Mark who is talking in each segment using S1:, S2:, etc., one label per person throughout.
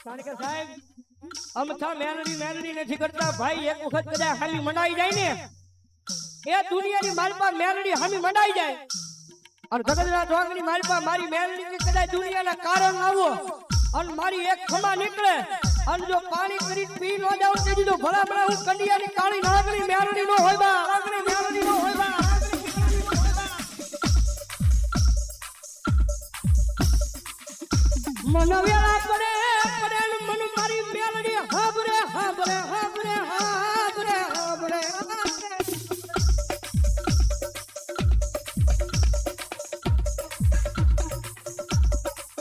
S1: કારણ કે સાહેબ અમથા મેલડી નથી કરતા ભાઈ. એક વખત કદાચ હામી મંડાઈ જાય ને એ દુનિયાની માલપા મેલડી હામી મંડાઈ જાય અને ગગનના ઢોંગની માલપા મારી મેલડી કદાચ દુનિયાના કારણ આવો અને મારી એક ખમા નીકળે અને જો પાણી કરી પી ન જાવ તે દીધો ભલા ભલા હું કંડિયાની કાળી નાગણી મેલડી નો હોય બા નાગણી મેલડી નો હોય બા. મન વેળા પડે પડે મન મારી મેલડી હાબરે હાબરે હાબરે હાબરે હાબરે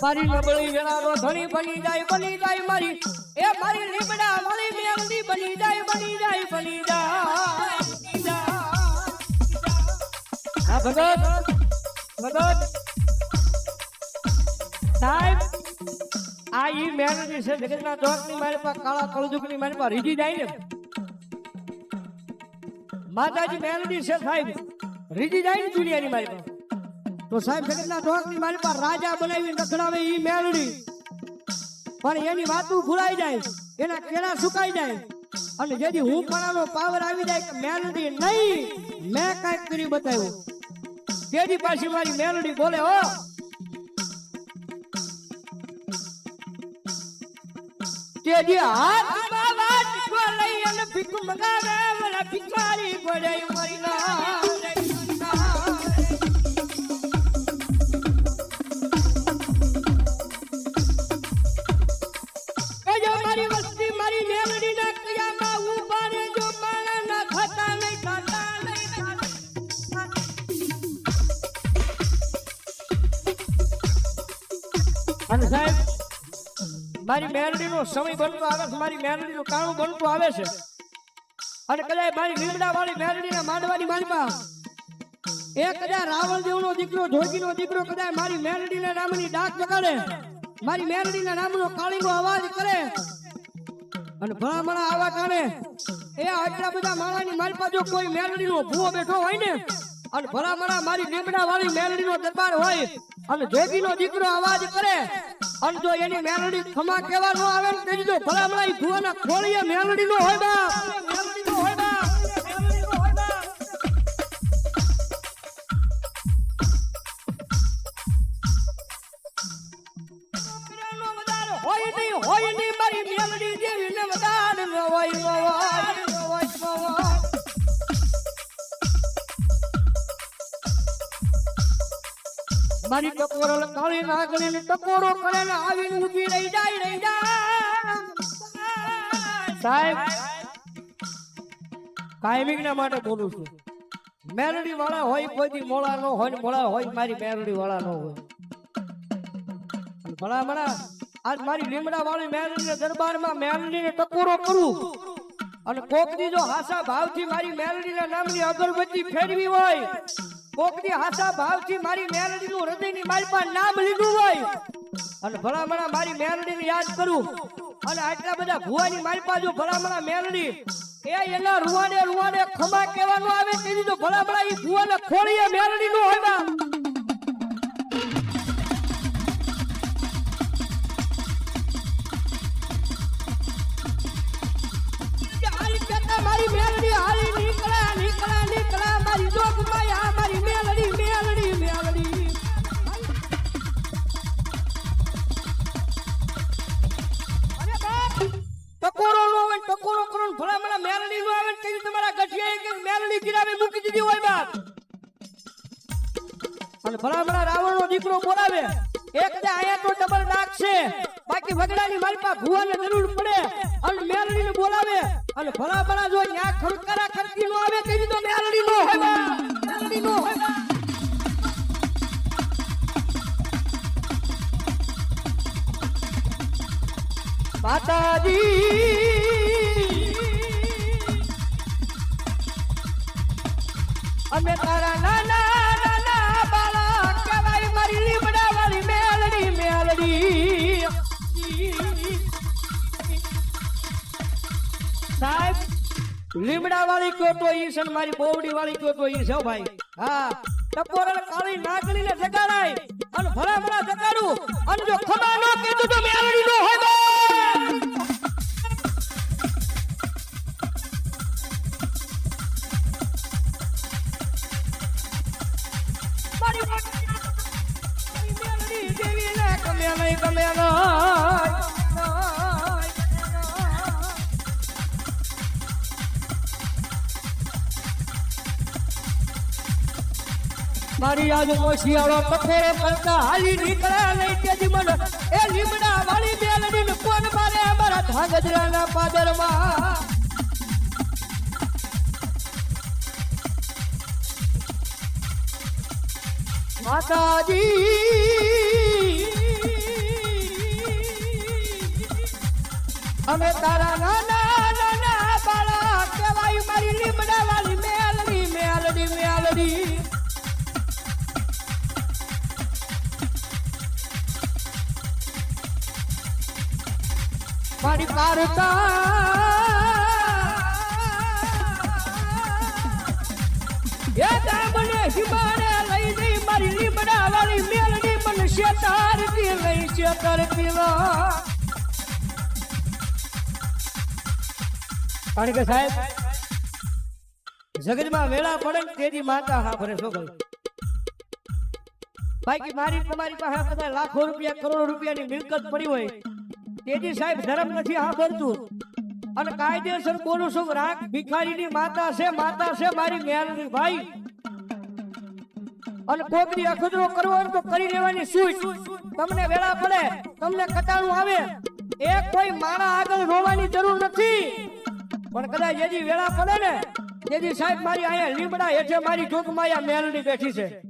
S1: મારી નબળી વેળાનો ધણી બની જાય મારી એ મારી લીમડા વાળી મેલડી બની જાય હા ભગત સાહેબ આ ઈ મેલડી છે જગતના ચોકની મારી પાસે કાળા કળજુકની મારી પાસે રીજી જાય ને માતાજી મેલડી છે સાહેબ રીજી જાય ને દુનિયાની મારી પાસે તો સાહેબ જગતના ચોકની મારી પાસે રાજા બનાવી નખડાવે ઈ મેલડી પણ એની વાતું ભૂલાઈ જાય એના કેળા સુકાઈ જાય અને જેથી હું પણાનો પાવર આવી જાય કે મેલડી નહીં મેં કાંઈક કરી બતાવ્યું તેજી પાછી મારી મેલડી બોલે હો તેજી હાથમાં વાટકો લઈ અને ભીખ મંગાવે મને ભિખારી પડે મારી ના મારી વસ્તી મારી મેલડી ના કયામાં ઉભા રે જો પાણા ના ખાતા નહીં અને સાહેબ મારી મેલડી નો સમય બનતો આવે છે મારી મેલડી નું કાણું બનતું આવે છે અને કદાચ મારી લીમડા વાળી મેલડી ને માંડવાની માલમાં એ કદાચ રાવણ દેવનો દીકરો જોગીનો દીકરો કદાચ મારી મેલડી ના નામની ડાક વગાડે મારી મેલડી ના નામનો કાળીનો અવાજ કરે અને ભલામણા આવા કારણે એ આટલા બધા માણાની માલપા જો કોઈ મેલડી નો ભૂવો બેઠો હોય ને અને ભલામણા મારી લીમડા વાળી મેલડી નો દરબાર હોય અને જોગીનો દીકરો અવાજ કરે અને જો એની મેલડી ખમા કેવા નો આવે ને તેજી જો ભલામણા ઈ ભૂવાના ખોળીએ મેલડી નો હોય બા મેલડી નો હોય બા મેલડી નો હોય બા. હોય નહીં મારી મેલડી જેવી ને વધારે મારી ટકોરો કાળી નાગણી ને ટકોરો કરે ને આવીને ઊભી રહી જાય સાહેબ કાયમિક ના માટે બોલું છું મેલડી વાળા હોય કોઈ મોળા નો હોય ને મોળા હોય મારી મેલડી વાળા નો હોય ભલા આજ મારી લીમડા વાળી મેલડી દરબારમાં મેલડી ને ટકોરો કરું અને કોકની જો હાસા ભાવથી મારી મેલડી ના નામની અગરબત્તી ફેરવી હોય કોકની હાસા ભાવથી મારી મેલડી નું હૃદયની મારી પાસે નામ લીધું હોય અને ભલામણા મારી મેલડી ને યાદ કરું અને આટલા બધા ભુવાની મારી પાસે જો ભલામણા મેલડી એ એના રૂવાડે ખમા કહેવાનું આવે તેની તો ભલામણા એ ભુવાના ખોળીએ મેલડી નું હોય બા મારી મેલડી હારી નીકળા મારી જોગ માયા મારી મેલડી અરે બાપ ટકોરો નો હોય ટકોરો કરો ભલામણા મેલડી નો આવે તે તમારા ગઠિયા કે મેલડી કિરાવે મૂકી દીધી હોય બાપ અને ભલામણા રાવણ નો દીકરો બોલાવે એક દે આયા તો ડબલ ડાક છે બાકી વગડાની મારી પાસે ભુવાને જરૂર પડે અને મેલડી ને બોલાવે અને ભલામણા જો ન્યા ખડકારા કરતી નો આવે તેવી તો મેલડી નો હોય મેલડી નો હોય માતાજી અમે તારા નાના બાળા કહેવાય મારી લીમડા વાળી મેલડી સાહેબ લીમડા વાળી કયો તો ઈ છે મારી બોવડી વાળી કયો તો ઈ છે ભાઈ હા ટકોરલ કાળી નાગણી ને જગાડાય અને ભલા ભલા જગાડું અને જો ખબા નો કીધું તો મેલડી નો હોય મારી આજ મોશિયાળો કથેરે કરતા હાલી નીકળ્યા નહીં તેજી મન એ લીમડા વાળી બેલડી ને કોણ મારે અમારા ધાંગધ્રાના પાદરમાં માતાજી અમે તારા નાના નાના બાળા કહેવાય મારી લીમડા વાળી મેલડી મેલડી મેલડી મારી પારતા એ દામને હિમાને લઈ જઈ મારી લીમડા વાળી મેલડી મને શેતારતી લઈ શેતારતી કારણ કે સાહેબ જગતમાં વેળા પડે ને તેની માતા હા ભરે શું કહ્યું બાકી મારી તમારી પાસે કદાચ લાખો રૂપિયા કરોડો રૂપિયાની મિલકત પડી હોય તેજી સાહેબ ધર્મ નથી હા ભરતું અને કાયદેસર બોલું છું રાખ ભિખારીની માતા છે મારી મેલડી ભાઈ અને કોકની અખતરો કરવો હોય તો કરી લેવાની સૂચ તમને વેળા પડે તમને કટાણું આવે એક કોઈ મારા આગળ રોવાની જરૂર નથી પણ કદાચ જેજી વેળા પડે ને જેજી સાહેબ મારી અહીંયા લીમડા હેઠે મારી જોગમાયા મેલડી બેઠી છે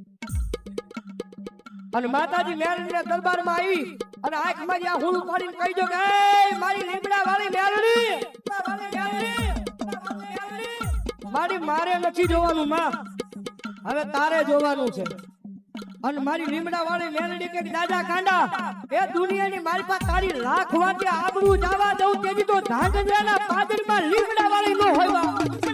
S1: અને માતાજી મેલડીના દરબારમાં આવી અને આંખમાં જ્યાં હુળ પાડીને કહી દો કે મારી લીમડા વાળી મેલડી મારી મારે નથી જોવાનું માં હવે તારે જોવાનું છે અને મારી લીમડા વાળી મેલડી કે દાદા કાંડા એ દુનિયાની મારી પાસે તારી લાખ વાગે આબરૂ જવા દઉં તેજી તો ધાંગધ્રાના પાદરમાં લીમડા વાળી ન હોય